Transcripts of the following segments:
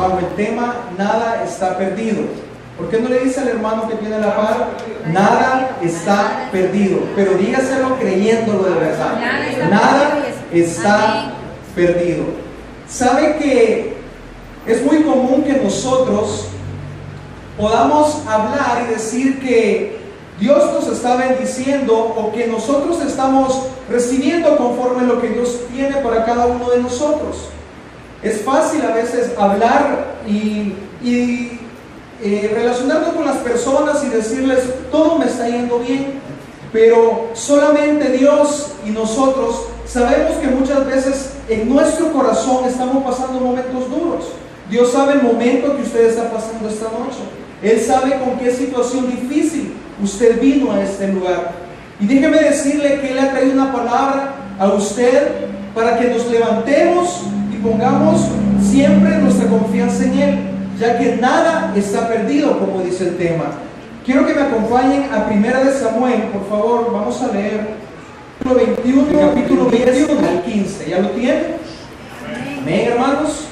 bajo el tema nada está perdido. ¿Por qué no le dice al hermano que tiene la par? Nada está perdido. Pero dígaselo creyéndolo de verdad. Nada está perdido. ¿Sabe que es muy común que nosotros podamos hablar y decir que Dios nos está bendiciendo o que nosotros estamos recibiendo conforme lo que Dios tiene para cada uno de nosotros? Es fácil a veces hablar y relacionarnos con las personas y decirles todo me está yendo bien, pero solamente Dios y nosotros sabemos que muchas veces en nuestro corazón estamos pasando momentos duros. Dios sabe el momento que usted está pasando esta noche. Él sabe con qué situación difícil usted vino a este lugar. Y déjeme decirle que Él ha traído una palabra a usted para que nos levantemos y pongamos siempre nuestra confianza en Él, ya que nada está perdido, como dice el tema. Quiero que me acompañen a 1 de Samuel, por favor. Vamos a leer capítulo 21 al 15. ¿Ya lo tienen? Amén, hermanos.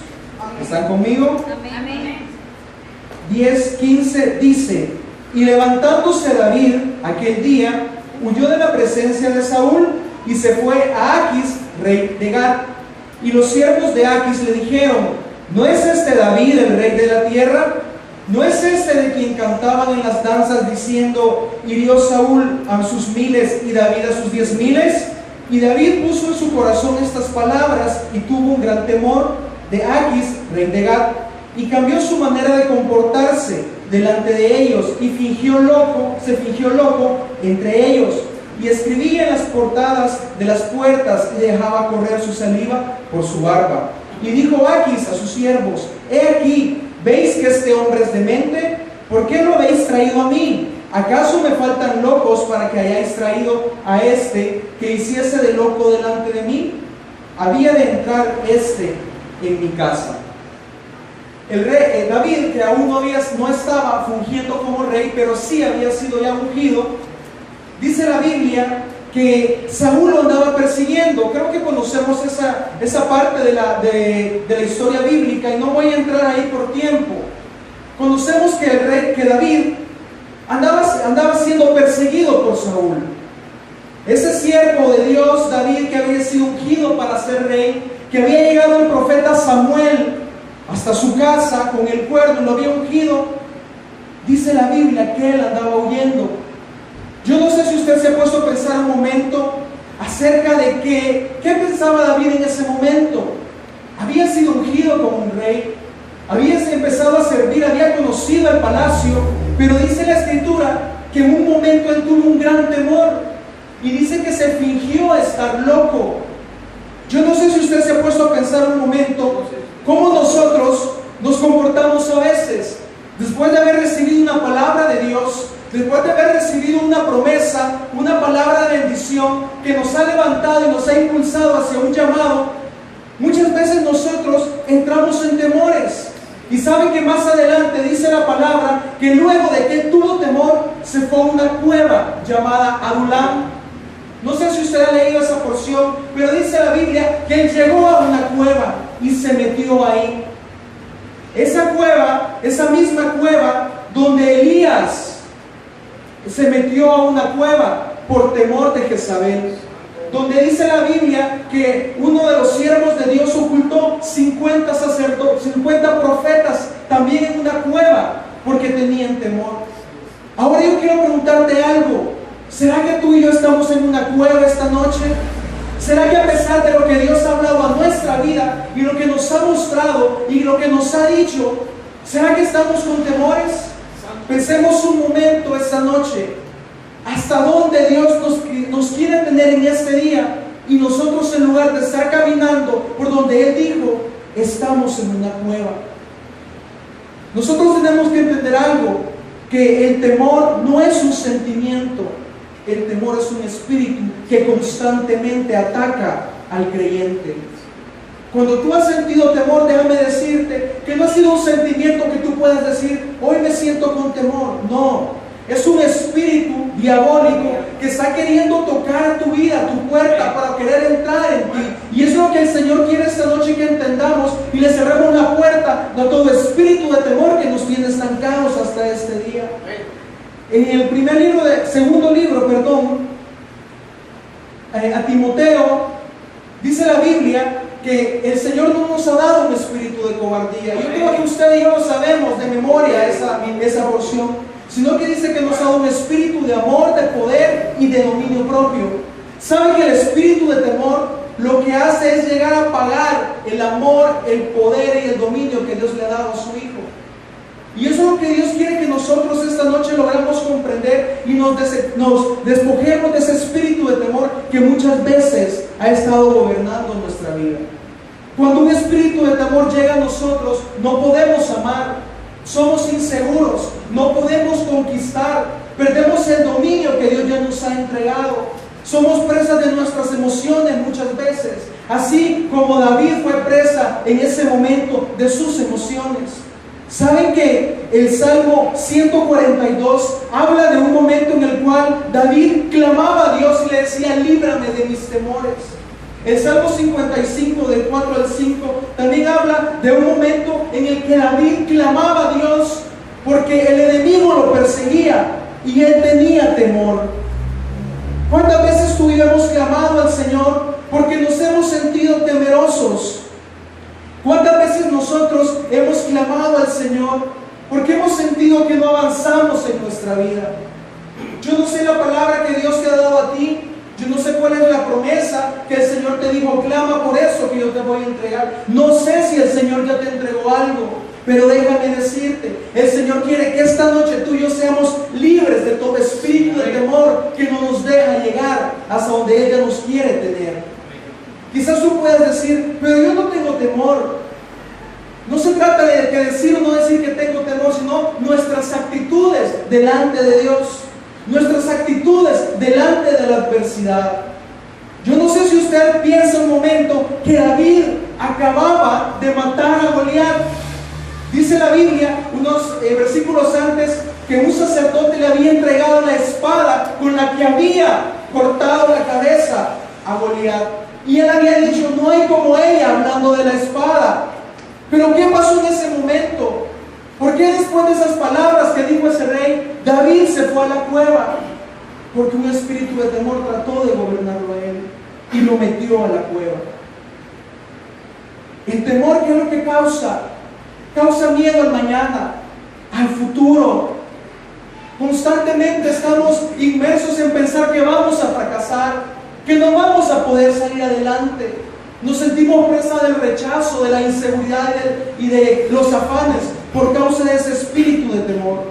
¿Están conmigo? Amén. 10:15 dice: y levantándose David aquel día, huyó de la presencia de Saúl y se fue a Aquis, rey de Gat. Y los siervos de Aquis le dijeron: ¿no es este David el rey de la tierra? ¿No es este de quien cantaban en las danzas diciendo: hirió Saúl a sus miles y David a sus 10,000? Y David puso en su corazón estas palabras y tuvo un gran temor de Aquis, rey de Gat, y cambió su manera de comportarse delante de ellos y se fingió loco entre ellos, y escribía en las portadas de las puertas y dejaba correr su saliva por su barba. Y dijo Aquis a sus siervos: he aquí, ¿veis que este hombre es demente? ¿Por qué lo habéis traído a mí? ¿Acaso me faltan locos para que hayáis traído a este que hiciese de loco delante de mí? Había de entrar en mi casa. El rey David, que aún no estaba fungiendo como rey, pero sí había sido ya ungido, dice la Biblia que Saúl lo andaba persiguiendo. Creo que conocemos esa parte de la historia bíblica y no voy a entrar ahí por tiempo. Conocemos que David andaba siendo perseguido por Saúl. Ese siervo de Dios, David, que había sido ungido para ser rey, que había llegado el profeta Samuel hasta su casa con el cuerno, lo había ungido. Dice la Biblia que él andaba huyendo. Yo no sé si usted se ha puesto a pensar un momento acerca de qué pensaba David en ese momento. Había sido ungido como un rey, había empezado a servir, había conocido el palacio, pero dice la Escritura que en un momento él tuvo un gran temor y dice que se fingió estar loco. Yo no sé si usted se ha puesto a pensar un momento cómo nosotros nos comportamos a veces después de haber recibido una palabra de Dios, después de haber recibido una promesa, una palabra de bendición que nos ha levantado y nos ha impulsado hacia un llamado. Muchas veces nosotros entramos en temores. Y saben que más adelante dice la palabra que luego de que él tuvo temor, se fue a una cueva llamada Adulam. No sé si usted ha leído esa porción, pero dice la Biblia que él llegó a una cueva y se metió ahí. Esa cueva, esa misma cueva donde Elías se metió a una cueva por temor de Jezabel, donde dice la Biblia que uno de los siervos de Dios ocultó 50 sacerdotes, 50 profetas también en una cueva porque tenían temor. Ahora yo quiero preguntarte algo. ¿Será que tú y yo estamos en una cueva esta noche? ¿Será que a pesar de lo que Dios ha hablado a nuestra vida y lo que nos ha mostrado y lo que nos ha dicho, será que estamos con temores? Pensemos un momento esta noche. ¿Hasta dónde Dios nos quiere tener en este día? Y nosotros, en lugar de estar caminando por donde Él dijo, estamos en una cueva. Nosotros tenemos que entender algo, que el temor no es un sentimiento. El temor es un espíritu que constantemente ataca al creyente. Cuando tú has sentido temor, déjame decirte que no ha sido un sentimiento que tú puedas decir: hoy me siento con temor. No, es un espíritu diabólico que está queriendo tocar tu vida, tu puerta, para querer entrar en ti. Y es lo que que el Señor quiere esta noche que entendamos y le cerremos la puerta a todo espíritu de temor que nos tiene estancados hasta este día. En el segundo libro, a Timoteo, dice la Biblia que el Señor no nos ha dado un espíritu de cobardía. Yo creo que usted y yo lo sabemos de memoria esa porción, sino que dice que nos ha dado un espíritu de amor, de poder y de dominio propio. ¿Sabe que el espíritu de temor lo que hace es llegar a apagar el amor, el poder y el dominio que Dios le ha dado a su Hijo? Y eso es lo que Dios quiere que nosotros esta noche logramos comprender y nos despojemos de ese espíritu de temor que muchas veces ha estado gobernando nuestra vida. Cuando un espíritu de temor llega a nosotros, no podemos amar, somos inseguros, no podemos conquistar, perdemos el dominio que Dios ya nos ha entregado. Somos presas de nuestras emociones muchas veces, así como David fue presa en ese momento de sus emociones. ¿Saben que el Salmo 142 habla de un momento en el cual David clamaba a Dios y le decía: líbrame de mis temores? El Salmo 55 del 4 al 5 también habla de un momento en el que David clamaba a Dios porque el enemigo lo perseguía y él tenía temor. ¿Cuántas veces tú y hemos clamado al Señor porque nos hemos sentido temerosos? ¿Cuántas veces nosotros hemos clamado al Señor porque hemos sentido que no avanzamos en nuestra vida? Yo no sé la palabra que Dios te ha dado a ti. Yo no sé cuál es la promesa que el Señor te dijo: clama por eso que yo te voy a entregar. No sé si el Señor ya te entregó algo, pero déjame decirte, el Señor quiere que esta noche tú y yo seamos libres de todo espíritu de temor que no nos deja llegar hasta donde Él ya nos quiere tener. Quizás tú puedas decir: pero yo no tengo temor. No se trata de decir o no decir que tengo temor, sino nuestras actitudes delante de Dios, nuestras actitudes delante de la adversidad. Yo no sé si usted piensa un momento que David acababa de matar a Goliat. Dice la Biblia, unos versículos antes, que un sacerdote le había entregado la espada con la que había cortado la cabeza a Goliat. Y él había dicho: no hay como ella, hablando de la espada. Pero ¿qué pasó en ese momento? ¿Por qué después de esas palabras que dijo ese rey, David se fue a la cueva? Porque un espíritu de temor trató de gobernarlo a él y lo metió a la cueva. El temor, ¿qué es lo que causa? Causa miedo al mañana, al futuro. Constantemente estamos inmersos en pensar que vamos a fracasar, que no vamos a poder salir adelante. Nos sentimos presa del rechazo, de la inseguridad y de los afanes por causa de ese espíritu de temor.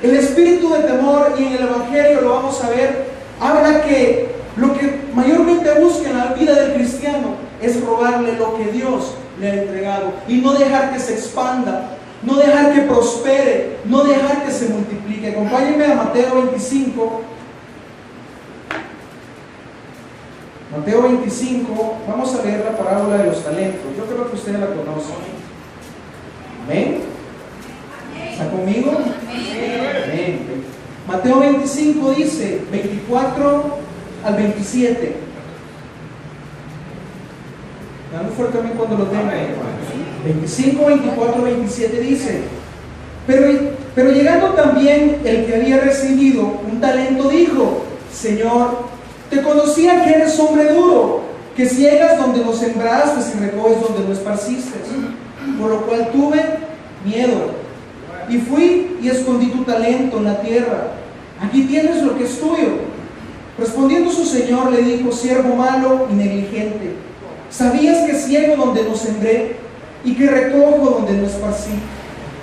El espíritu de temor, y en el Evangelio lo vamos a ver, habla que lo que mayormente busca en la vida del cristiano es robarle lo que Dios le ha entregado y no dejar que se expanda, no dejar que prospere, no dejar que se multiplique. Acompáñenme a Mateo 25. Mateo 25, vamos a leer la parábola de los talentos. Yo creo que ustedes la conocen. ¿Amén? ¿Está conmigo? Amén. Mateo 25 dice, 24 al 27. Dame fuerte también cuando lo tenga. 25, 24, 27 dice: pero llegando también el que había recibido un talento, dijo: Señor, te conocía que eres hombre duro, que ciegas donde no sembraste y recoges donde no esparciste. Por lo cual tuve miedo y fui y escondí tu talento en la tierra. Aquí tienes lo que es tuyo. Respondiendo su señor le dijo: siervo malo y negligente, ¿sabías que ciego donde no sembré y que recojo donde no esparcí?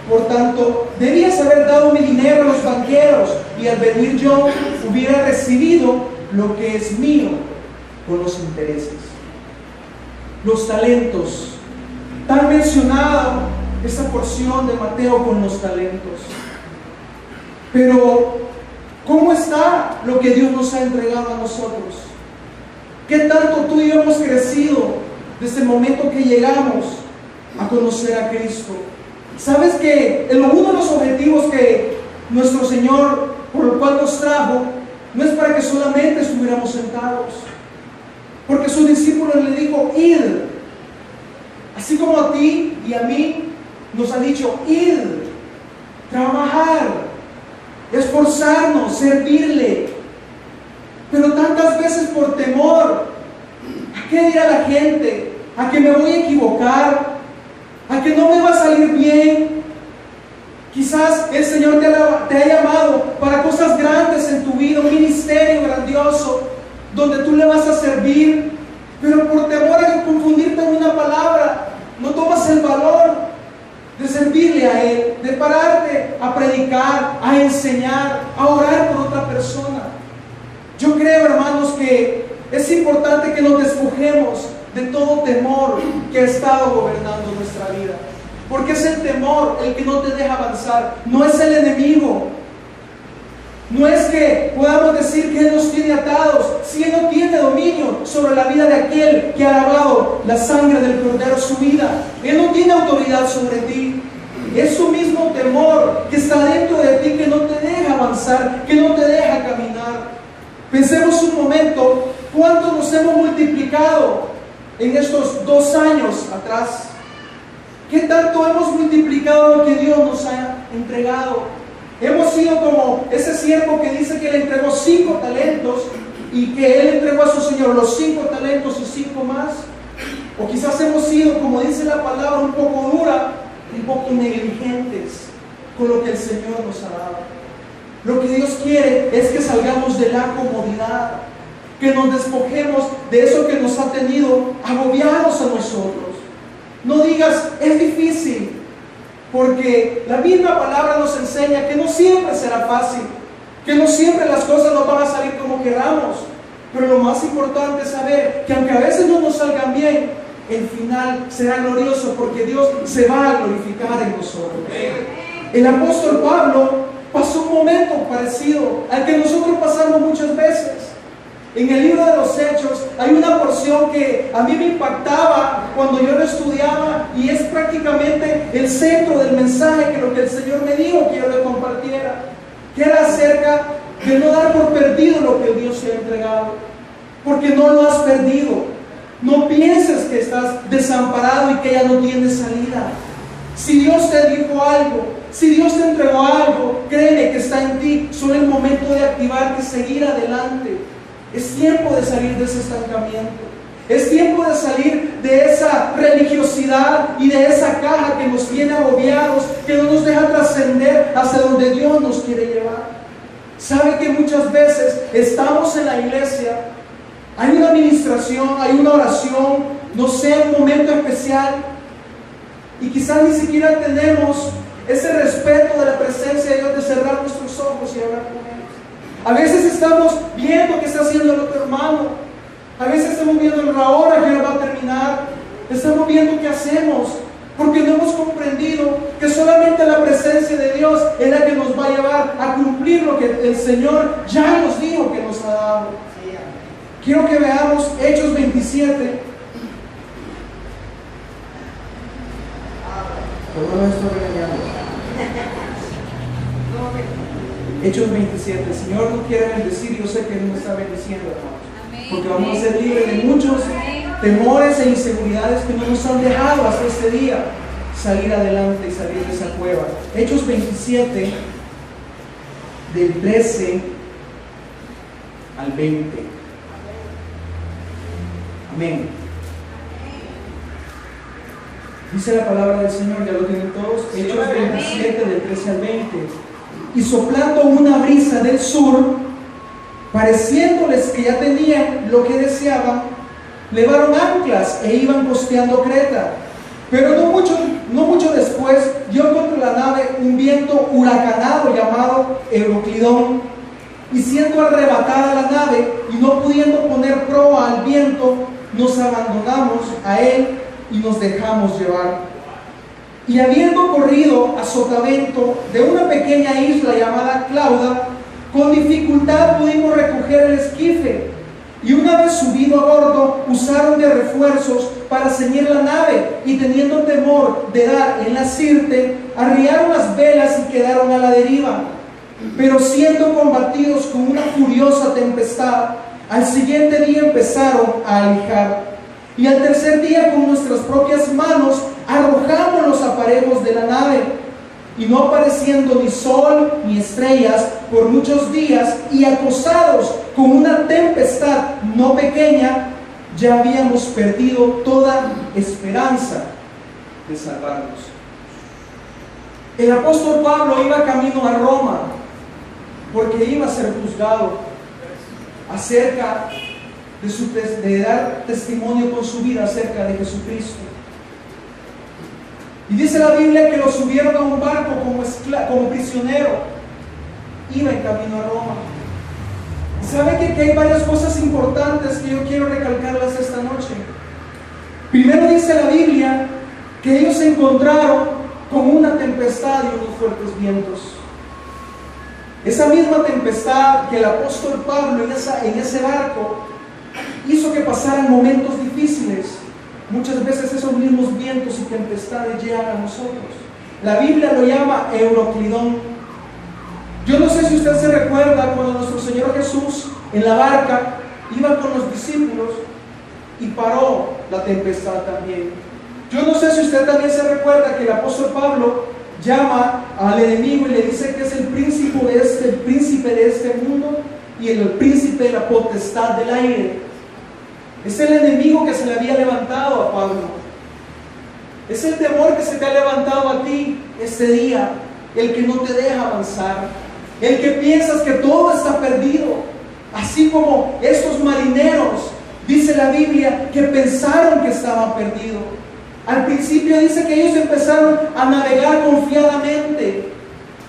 Por tanto, debías haber dado mi dinero a los banqueros, y al venir yo hubiera recibido lo que es mío con los intereses. Los talentos. Tan mencionada esa porción de Mateo con los talentos. Pero, ¿cómo está lo que Dios nos ha entregado a nosotros? ¿Qué tanto tú y yo hemos crecido desde el momento que llegamos a conocer a Cristo? ¿Sabes que uno de los objetivos que nuestro Señor, por el cual nos trajo, no es para que solamente estuviéramos sentados? Porque sus discípulos le dijo: id y a mí nos ha dicho: id, trabajar, esforzarnos, servirle. Pero tantas veces por temor a qué dirá la gente, a que me voy a equivocar, a que no me va a salir bien. Quizás el Señor te ha llamado para cosas grandes en tu vida, un ministerio grandioso donde tú le vas a servir, pero por temor a confundirte en una palabra, no tomas el valor de servirle a Él, de pararte a predicar, a enseñar, a orar por otra persona. Yo creo, hermanos, que es importante que nos despojemos de todo temor que ha estado gobernando nuestra vida, porque es el temor el que no te deja avanzar, no es el enemigo. No es que podamos decir que Él nos tiene atados, si Él no tiene dominio sobre la vida de aquel que ha lavado la sangre del Cordero su vida. Él no tiene autoridad sobre ti. Es su mismo temor que está dentro de ti, que no te deja avanzar, que no te deja caminar. Pensemos un momento, ¿cuánto nos hemos multiplicado en estos 2 años atrás? ¿Qué tanto hemos multiplicado lo que Dios nos ha entregado? Hemos sido como ese siervo que dice que le entregó 5 talentos y que él entregó a su Señor los 5 talentos y 5 más. O quizás hemos sido, como dice la palabra, un poco dura, un poco negligentes con lo que el Señor nos ha dado. Lo que Dios quiere es que salgamos de la comodidad, que nos despojemos de eso que nos ha tenido agobiados a nosotros. No digas: es difícil, porque la misma palabra nos enseña que no siempre será fácil, que no siempre las cosas nos van a salir como queramos. Pero lo más importante es saber que aunque a veces no nos salgan bien, el final será glorioso, porque Dios se va a glorificar en nosotros. El apóstol Pablo pasó un momento parecido al que nosotros pasamos muchas veces. En el libro de los Hechos hay una porción que a mí me impactaba cuando yo lo estudiaba, y es prácticamente el centro del mensaje, que lo que el Señor me dijo que yo le compartiera, que era acerca de no dar por perdido lo que Dios te ha entregado, porque no lo has perdido. No pienses que estás desamparado y que ya no tienes salida. Si Dios te dijo algo, si Dios te entregó algo, créeme que está en ti. Solo el momento de activarte y seguir adelante. Es tiempo de salir de ese estancamiento. Es tiempo de salir de esa religiosidad y de esa caja que nos tiene agobiados, que no nos deja trascender hacia donde Dios nos quiere llevar. Sabe que muchas veces estamos en la iglesia, hay una administración, hay una oración, no sé, un momento especial, y quizás ni siquiera tenemos ese respeto de la presencia de Dios, de cerrar nuestros ojos y hablar con Él. A veces estamos viendo qué está haciendo el otro hermano. A veces estamos viendo la hora que va a terminar. Estamos viendo qué hacemos, porque no hemos comprendido que solamente la presencia de Dios es la que nos va a llevar a cumplir lo que el Señor ya nos dijo que nos ha dado. Quiero que veamos Hechos 27. ¿Cómo no estoy regañando? Hechos 27. El Señor nos quiere bendecir, y yo sé que Él nos está bendiciendo, hermanos, porque vamos a ser libres de muchos temores e inseguridades que no nos han dejado hasta este día salir adelante y salir de esa cueva. Hechos 27, del 13 al 20. Amén. Dice la palabra del Señor, ya lo tienen todos. Hechos 27, del 13 al 20. Y soplando una brisa del sur, pareciéndoles que ya tenían lo que deseaban, levaron anclas e iban costeando Creta. Pero no mucho después dio contra la nave un viento huracanado llamado Euroclidón, y siendo arrebatada la nave y no pudiendo poner proa al viento, nos abandonamos a él y nos dejamos llevar. Y habiendo corrido a sotavento de una pequeña isla llamada Clauda, con dificultad pudimos recoger el esquife, y una vez subido a bordo, usaron de refuerzos para ceñir la nave, y teniendo temor de dar en la sirte, arriaron las velas y quedaron a la deriva. Pero siendo combatidos con una furiosa tempestad, al siguiente día empezaron a alijar. Y al tercer día, con nuestras propias manos, arrojamos los aparejos de la nave. Y no apareciendo ni sol ni estrellas por muchos días, y acosados con una tempestad no pequeña, ya habíamos perdido toda esperanza de salvarnos. El apóstol Pablo iba camino a Roma porque iba a ser juzgado acerca de dar testimonio con su vida acerca de Jesucristo. Y dice la Biblia que lo subieron a un barco como prisionero. Iba en camino a Roma. ¿Sabe que hay varias cosas importantes que yo quiero recalcarlas esta noche? Primero dice la Biblia que ellos se encontraron con una tempestad y unos fuertes vientos. Esa misma tempestad que el apóstol Pablo en ese barco hizo que pasaran momentos difíciles. Muchas veces esos mismos vientos y tempestades llegan a nosotros. La Biblia lo llama Euroclidón. Yo no sé si usted se recuerda cuando nuestro Señor Jesús en la barca iba con los discípulos y paró la tempestad también. Yo no sé si usted también se recuerda que el apóstol Pablo llama al enemigo y le dice que es el príncipe de este mundo y el príncipe de la potestad del aire. Es el enemigo que se le había levantado a Pablo. Es el temor que se te ha levantado a ti este día, el que no te deja avanzar, el que piensas que todo está perdido, así como estos marineros, dice la Biblia, que pensaron que estaba perdido. Al principio dice que ellos empezaron a navegar confiadamente.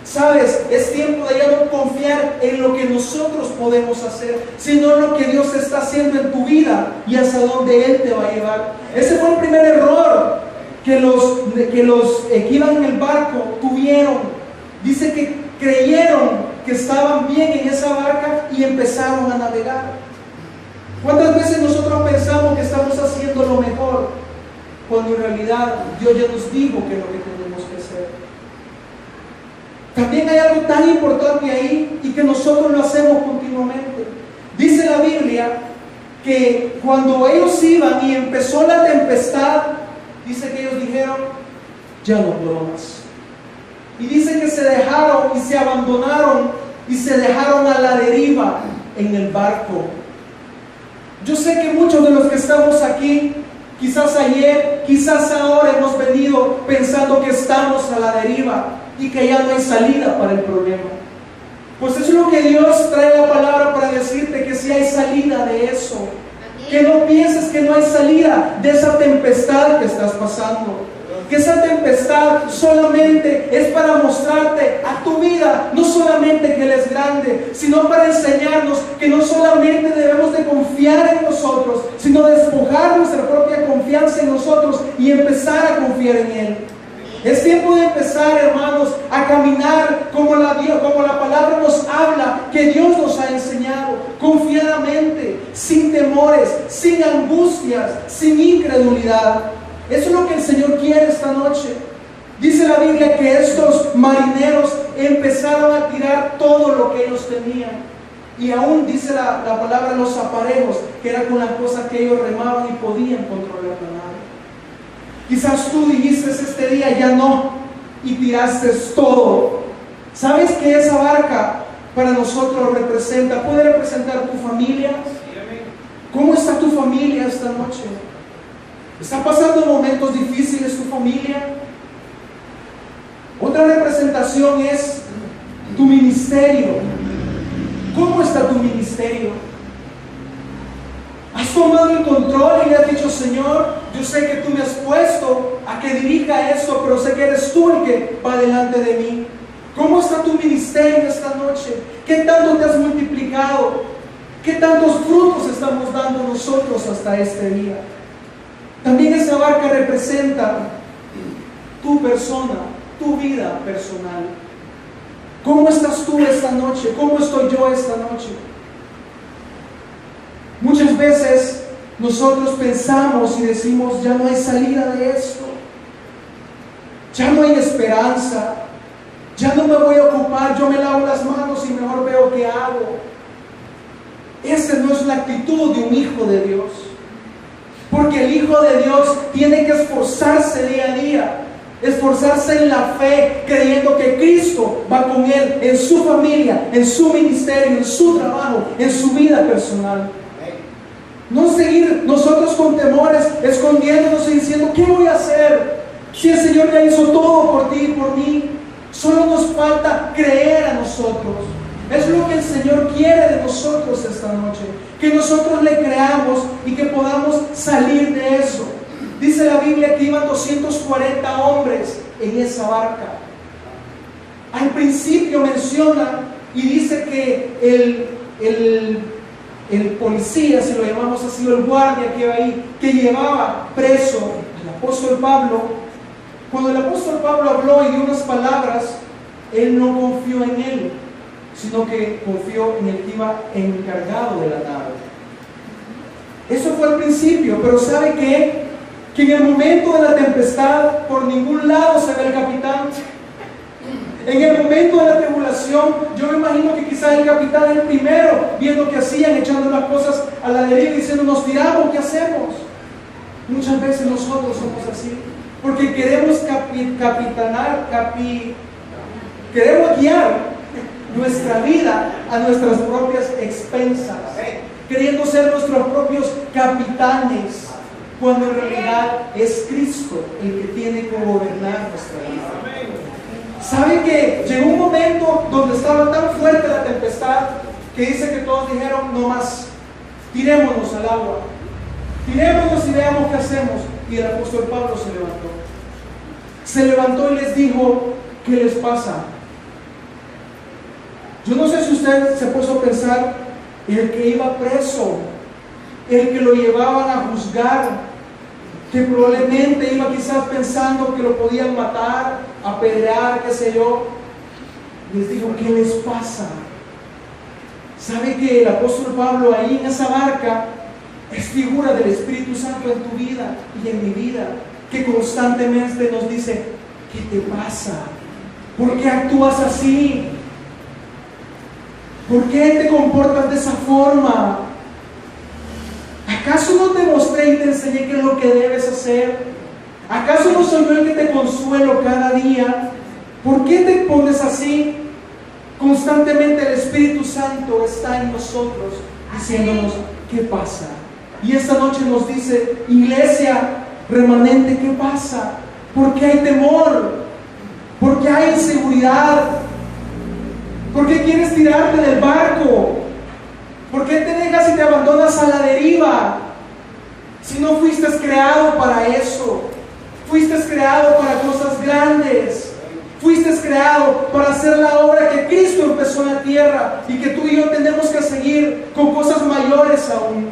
Sabes, es tiempo de ya no confiar en lo que nosotros podemos hacer, sino en lo que Dios está haciendo en tu vida y hacia donde Él te va a llevar. Ese fue el primer error que los que iban en el barco tuvieron. Dice que creyeron que estaban bien en esa barca y empezaron a navegar. ¿Cuántas veces nosotros pensamos que estamos haciendo lo mejor, cuando en realidad Dios ya nos dijo que es lo que tenemos que hacer? También hay algo tan importante ahí y que nosotros lo hacemos continuamente. Dice la Biblia que cuando ellos iban y empezó la tempestad, dice que ellos dijeron, ya no puedo más. Y dice que se dejaron y se abandonaron y se dejaron a la deriva en el barco. Yo sé que muchos de los que estamos aquí, quizás ayer, quizás ahora hemos venido pensando que estamos a la deriva y que ya no hay salida para el problema. Pues eso es lo que Dios trae la palabra para decirte, que sí hay salida de eso. Que no pienses que no hay salida de esa tempestad que estás pasando. Que esa tempestad solamente es para mostrarte a tu vida, no solamente que Él es grande, sino para enseñarnos que no solamente debemos de confiar en nosotros, sino despojar nuestra propia confianza en nosotros y empezar a confiar en Él. Es tiempo de empezar, hermanos, a caminar como la palabra nos habla, que Dios nos ha enseñado, confiadamente, sin temores, sin angustias, sin incredulidad. Eso es lo que el Señor quiere esta noche. Dice la Biblia que estos marineros empezaron a tirar todo lo que ellos tenían. Y aún dice la palabra los aparejos, que era con las cosas que ellos remaban y podían controlar la nave. Quizás tú dijiste este día ya no y tiraste todo. ¿Sabes que esa barca para nosotros representa? ¿Puede representar tu familia? ¿Cómo está tu familia esta noche? ¿Está pasando momentos difíciles tu familia? Otra representación es tu ministerio. ¿Cómo está tu ministerio? ¿Has tomado el control y le has dicho, Señor, yo sé que tú me has puesto a que dirija esto, pero sé que eres tú el que va delante de mí? ¿Cómo está tu ministerio esta noche? ¿Qué tanto te has multiplicado? ¿Qué tantos frutos estamos dando nosotros hasta este día? También esa barca representa tu persona, tu vida personal. ¿Cómo estás tú esta noche? ¿Cómo estoy yo esta noche? Muchas veces nosotros pensamos y decimos, ya no hay salida de esto, ya no hay esperanza, ya no me voy a ocupar, yo me lavo las manos y mejor veo qué hago. Esa no es la actitud de un hijo de Dios. Porque el Hijo de Dios tiene que esforzarse día a día, esforzarse en la fe, creyendo que Cristo va con él en su familia, en su ministerio, en su trabajo, en su vida personal. No seguir nosotros con temores, escondiéndonos y diciendo, ¿qué voy a hacer? Si el Señor ya hizo todo por ti y por mí, solo nos falta creer a nosotros. Es lo que el Señor quiere de nosotros esta noche, que nosotros le creamos y que podamos salir de eso. Dice la Biblia que iban 240 hombres en esa barca. Al principio menciona y dice que el policía, si lo llamamos así, o el guardia que iba ahí, que llevaba preso al apóstol Pablo, cuando el apóstol Pablo habló y dio unas palabras, él no confió en él, sino que confió en el que iba encargado de la nave. Eso fue al principio, pero ¿sabe qué? Que en el momento de la tempestad, por ningún lado se ve el capitán. En el momento de la tribulación, yo me imagino que quizás el capitán era el primero, viendo qué hacían, echando las cosas a la deriva y diciendo, nos tiramos, ¿qué hacemos? Muchas veces nosotros somos así, porque queremos queremos guiar nuestra vida a nuestras propias expensas, queriendo ser nuestros propios capitanes, cuando en realidad es Cristo el que tiene que gobernar nuestra vida. ¿Sabe que llegó un momento donde estaba tan fuerte la tempestad que dice que todos dijeron, no más, tirémonos al agua, tirémonos y veamos qué hacemos? Y el apóstol Pablo se levantó y les dijo, ¿qué les pasa? Yo no sé si usted se puso a pensar, el que iba preso, el que lo llevaban a juzgar, que probablemente iba quizás pensando que lo podían matar, apedrear, qué sé yo, les dijo, ¿qué les pasa? ¿Sabe que el apóstol Pablo ahí en esa barca es figura del Espíritu Santo en tu vida y en mi vida, que constantemente nos dice, ¿qué te pasa? ¿Por qué actúas así? ¿Por qué te comportas de esa forma? ¿Acaso no te mostré y te enseñé qué es lo que debes hacer? ¿Acaso no soy yo el que te consuelo cada día? ¿Por qué te pones así? Constantemente el Espíritu Santo está en nosotros diciéndonos, ¿qué pasa? Y esta noche nos dice, iglesia remanente, ¿qué pasa? ¿Por qué hay temor? ¿Por qué hay inseguridad? ¿Por qué quieres tirarte del barco? ¿Por qué te dejas y te abandonas a la deriva? Si no fuiste creado para eso. Fuiste creado para cosas grandes. Fuiste creado para hacer la obra que Cristo empezó en la tierra y que tú y yo tenemos que seguir con cosas mayores aún.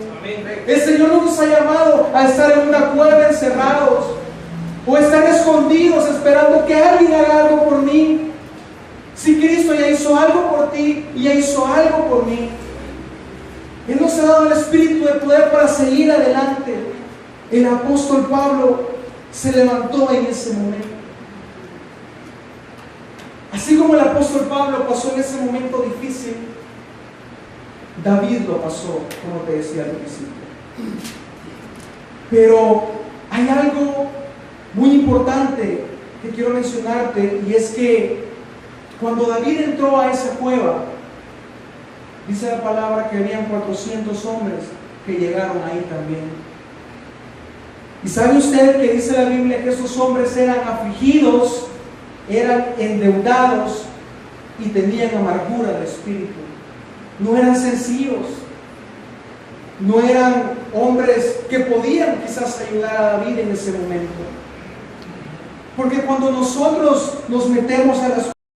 El Señor no nos ha llamado a estar en una cueva encerrados o estar escondidos esperando que alguien haga algo por mí. Si Cristo ya hizo algo por ti y ya hizo algo por mí, Él nos ha dado el espíritu de poder para seguir adelante. El apóstol Pablo se levantó en ese momento. Así como el apóstol Pablo pasó en ese momento difícil, David lo pasó, como te decía al principio. Pero hay algo muy importante que quiero mencionarte, y es que cuando David entró a esa cueva, dice la palabra que habían 400 hombres que llegaron ahí también. ¿Y sabe usted que dice la Biblia que esos hombres eran afligidos, eran endeudados y tenían amargura de espíritu? No eran sencillos, no eran hombres que podían quizás ayudar a David en ese momento. Porque cuando nosotros nos metemos a las